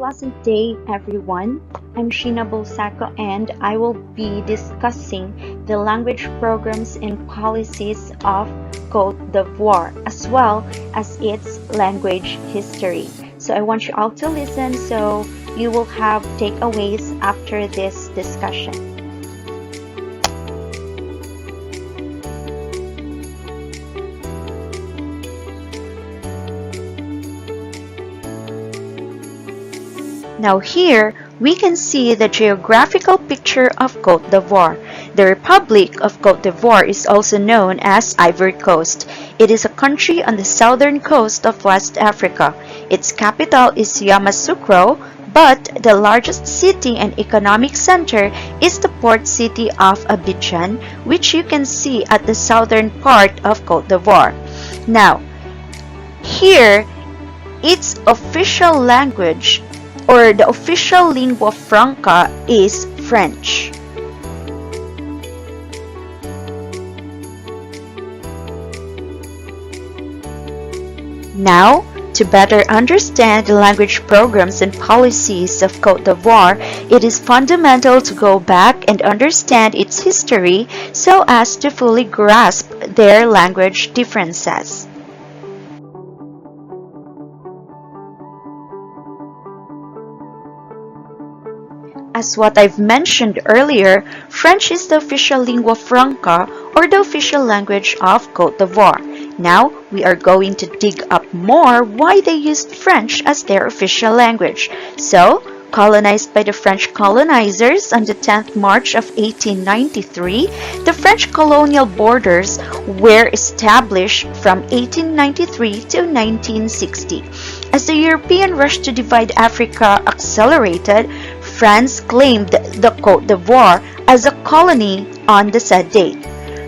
pleasant day, everyone. I'm Sheena Bolsaco, and I will be discussing the language programs and policies of Cote d'Ivoire, as well as its language history. So I want you all to listen so you will have takeaways after this discussion. Now here, we can see the geographical picture of Cote d'Ivoire. The Republic of Cote d'Ivoire is also known as Ivory Coast. It is a country on the southern coast of West Africa. Its capital is Yamoussoukro, but the largest city and economic center is the port city of Abidjan, which you can see at the southern part of Cote d'Ivoire. Now, here, its official language or the official lingua franca is French. Now, to better understand the language programs and policies of Cote d'Ivoire, it is fundamental to go back and understand its history so as to fully grasp their language differences. As what I've mentioned earlier, French is the official lingua franca or the official language of Cote d'Ivoire. Now, we are going to dig up more why they used French as their official language. So, colonized by the French colonizers on the 10th March of 1893, the French colonial borders were established from 1893 to 1960. As the European rush to divide Africa accelerated, France claimed the Côte d'Ivoire as a colony on the said date.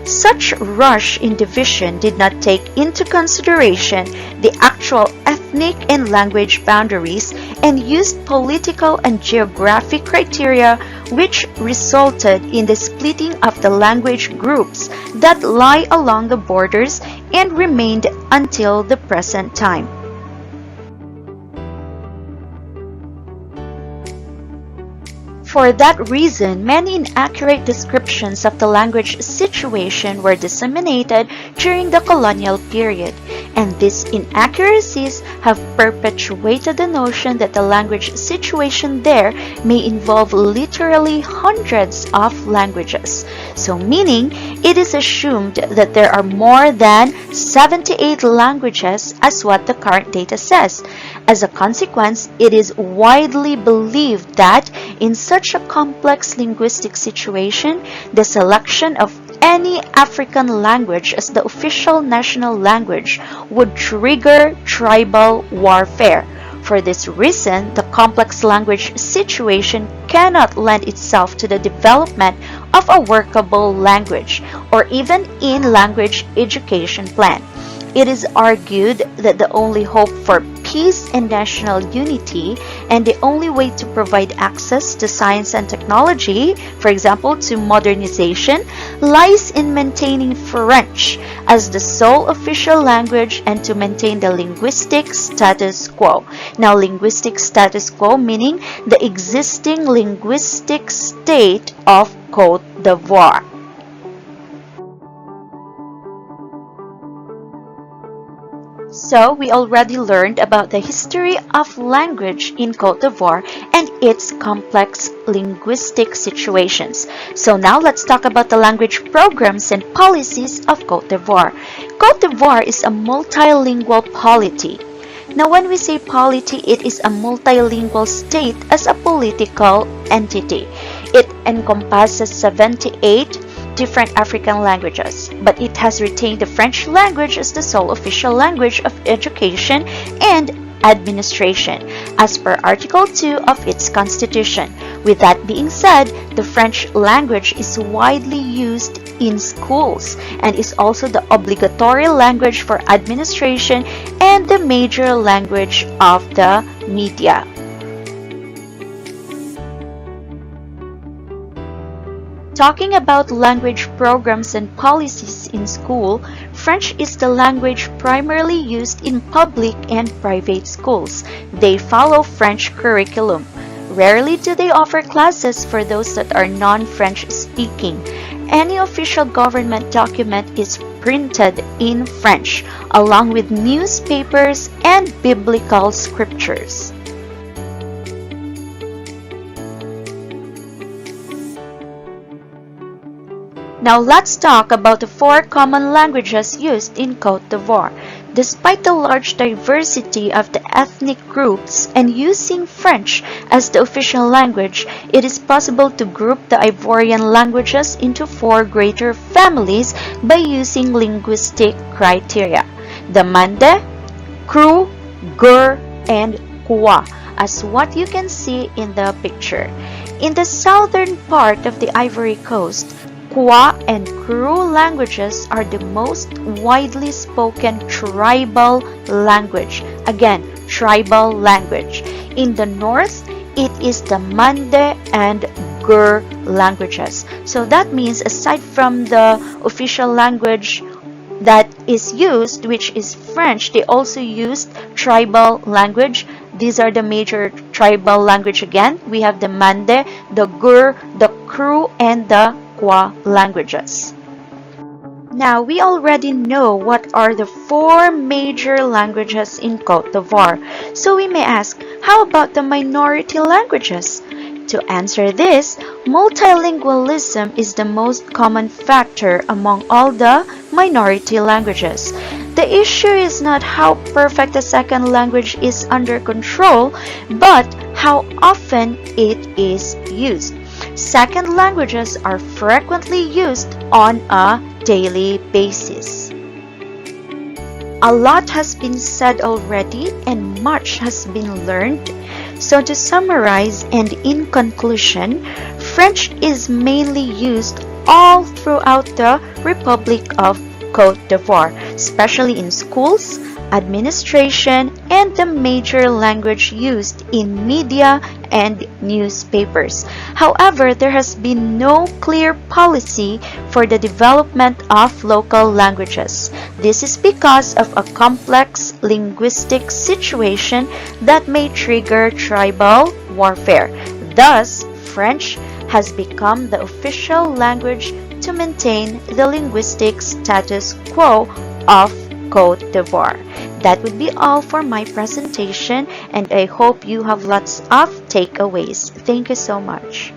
Such rush in division did not take into consideration the actual ethnic and language boundaries and used political and geographic criteria, which resulted in the splitting of the language groups that lie along the borders and remained until the present time. For that reason, many inaccurate descriptions of the language situation were disseminated during the colonial period, and these inaccuracies have perpetuated the notion that the language situation there may involve literally hundreds of languages. So meaning, it is assumed that there are more than 78 languages as what the current data says. As a consequence, it is widely believed that in such a complex linguistic situation, the selection of any African language as the official national language would trigger tribal warfare. For this reason, the complex language situation cannot lend itself to the development of a workable language or even in language education plan. It is argued that the only hope for peace and national unity and the only way to provide access to science and technology, for example to modernization, lies in maintaining French as the sole official language and to maintain the linguistic status quo. Now, linguistic status quo meaning the existing linguistic state of Côte d'Ivoire. So, we already learned about the history of language in Côte d'Ivoire and its complex linguistic situations. So now let's talk about the language programs and policies of Côte d'Ivoire. Côte d'Ivoire is a multilingual polity. Now when we say polity, it is a multilingual state as a political entity. It encompasses 78 different African languages, but it has retained the French language as the sole official language of education and administration, as per Article 2 of its constitution. With that being said, the French language is widely used in schools and is also the obligatory language for administration and the major language of the media. Talking about language programs and policies in school, French is the language primarily used in public and private schools. They follow French curriculum. Rarely do they offer classes for those that are non-French speaking. Any official government document is printed in French, along with newspapers and biblical scriptures. Now let's talk about the four common languages used in Cote d'Ivoire. Despite the large diversity of the ethnic groups and using French as the official language, it is possible to group the Ivorian languages into four greater families by using linguistic criteria: the Mande, Kru, Gur, and Kwa, as what you can see in the picture. In the southern part of the Ivory Coast, Kwa and Kru languages are the most widely spoken tribal language. Again, tribal language. In the north, it is the Mande and Gur languages. So that means aside from the official language that is used, which is French, they also used tribal language. These are the major tribal language again. We have the Mande, the Gur, the Kru, and the Kwa languages. Now, we already know what are the four major languages in Cote d'Ivoire. So we may ask, how about the minority languages? To answer this, multilingualism is the most common factor among all the minority languages. The issue is not how perfect a second language is under control, but how often it is used. Second languages are frequently used on a daily basis. A lot has been said already and much has been learned. So to summarize and in conclusion, French is mainly used all throughout the Republic of Cote d'Ivoire, especially in schools, administration, and the major language used in media and newspapers. However, there has been no clear policy for the development of local languages. This is because of a complex linguistic situation that may trigger tribal warfare. Thus, French has become the official language to maintain the linguistic status quo of Cote d'Ivoire. That would be all for my presentation, and I hope you have lots of takeaways. Thank you so much.